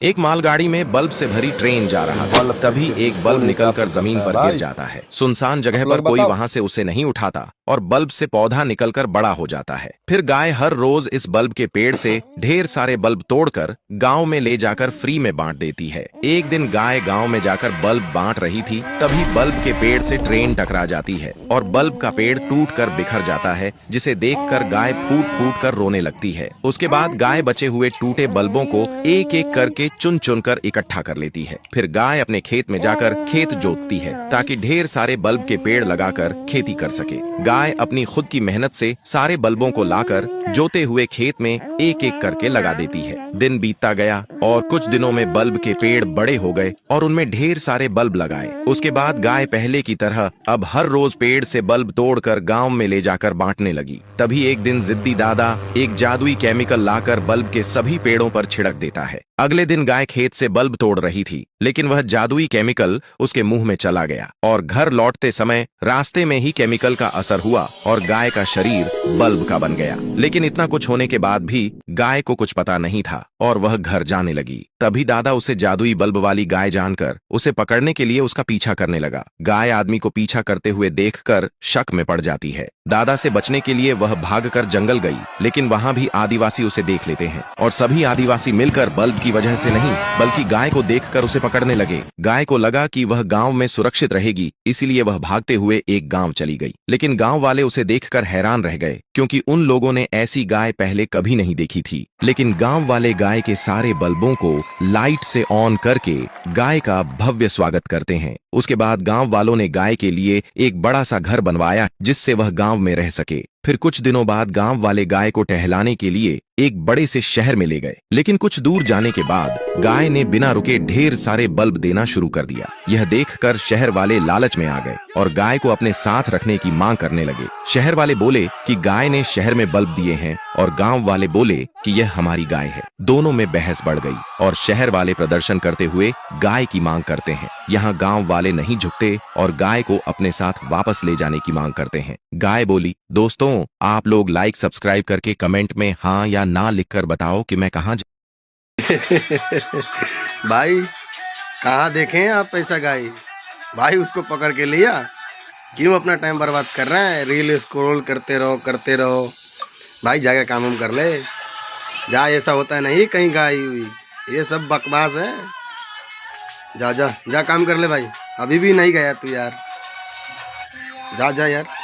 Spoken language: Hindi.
एक मालगाड़ी में बल्ब से भरी ट्रेन जा रहा था। तभी एक बल्ब निकलकर जमीन पर गिर जाता है। सुनसान जगह पर कोई वहां से उसे नहीं उठाता और बल्ब से पौधा निकलकर बड़ा हो जाता है। फिर गाय हर रोज इस बल्ब के पेड़ से ढेर सारे बल्ब तोड़कर गांव में ले जाकर फ्री में बांट देती है। एक दिन गाय गांव में जाकर बल्ब बांट रही थी, तभी बल्ब के पेड़ से ट्रेन टकरा जाती है और बल्ब का पेड़ टूट कर बिखर जाता है, जिसे देखकर गाय फूट फूट कर रोने लगती है। उसके बाद गाय बचे हुए टूटे बल्बों को एक एक करके चुन चुन कर इकट्ठा कर लेती है। फिर गाय अपने खेत में जाकर खेत जोतती है ताकि ढेर सारे बल्ब के पेड़ लगाकर खेती कर सके। गाय अपनी खुद की मेहनत से सारे बल्बों को लाकर जोते हुए खेत में एक एक करके लगा देती है। दिन बीतता गया और कुछ दिनों में बल्ब के पेड़ बड़े हो गए और उनमें ढेर सारे बल्ब लगाए। उसके बाद गाय पहले की तरह अब हर रोज पेड़ से बल्ब तोड़कर गांव में ले जाकर बांटने लगी। तभी एक दिन जिद्दी दादा एक जादुई केमिकल लाकर बल्ब के सभी पेड़ों पर छिड़क देता है। अगले दिन गाय खेत से बल्ब तोड़ रही थी, लेकिन वह जादुई केमिकल उसके मुंह में चला गया और घर लौटते समय रास्ते में ही केमिकल का असर हुआ और गाय का शरीर बल्ब का बन गया। लेकिन इतना कुछ होने के बाद भी गाय को कुछ पता नहीं था और वह घर जाने लगी। तभी दादा उसे जादुई बल्ब वाली गाय जानकर उसे पकड़ने के लिए उसका पीछा करने लगा। गाय आदमी को पीछा करते हुए देखकर शक में पड़ जाती है। दादा से बचने के लिए वह भागकर जंगल गई, लेकिन वहां भी आदिवासी उसे देख लेते हैं और सभी आदिवासी मिलकर बल्ब की वजह से नहीं बल्कि गाय को देखकर उसे पकड़ने लगे। गाय को लगा कि वह गांव में सुरक्षित रहेगी, इसीलिए वह भागते हुए एक गांव चली गई। लेकिन गांव वाले उसे देखकर हैरान रह गए, क्योंकि उन लोगों ने ऐसी गाय पहले कभी नहीं देखी थी। लेकिन गांव वाले गाय के सारे बल्बों को लाइट से ऑन करके गाय का भव्य स्वागत करते हैं। उसके बाद गांव वालों ने गाय के लिए एक बड़ा सा घर बनवाया, जिससे वह गांव में रह सके। फिर कुछ दिनों बाद गांव वाले गाय को टहलाने के लिए एक बड़े से शहर में ले गए। लेकिन कुछ दूर जाने के बाद गाय ने बिना रुके ढेर सारे बल्ब देना शुरू कर दिया। यह देखकर शहर वाले लालच में आ गए और गाय को अपने साथ रखने की मांग करने लगे। शहर वाले बोले कि गाय ने शहर में बल्ब दिए हैं और गांव वाले बोले कि यह हमारी गाय है। दोनों में बहस बढ़ गई और शहर वाले प्रदर्शन करते हुए गाय की मांग करते हैं। यहाँ गांव वाले नहीं झुकते और गाय को अपने साथ वापस ले जाने की मांग करते हैं। गाय बोली, दोस्तों आप लोग लाइक सब्सक्राइब करके कमेंट में हाँ या ना लिखकर बताओ कि मैं कहाँ भाई कहाँ देखें आप ऐसा गाय? भाई उसको पकड़ के लिया, क्यों अपना टाइम बर्बाद कर रहे हैं? रील स्क्रॉल करते रहो। भाई जाके काम हम कर ले जा। ऐसा होता नहीं कहीं गाय हुई, ये सब बकवास है। जा जा जा काम कर ले भाई। अभी भी नहीं गया तू यार, जा जा यार।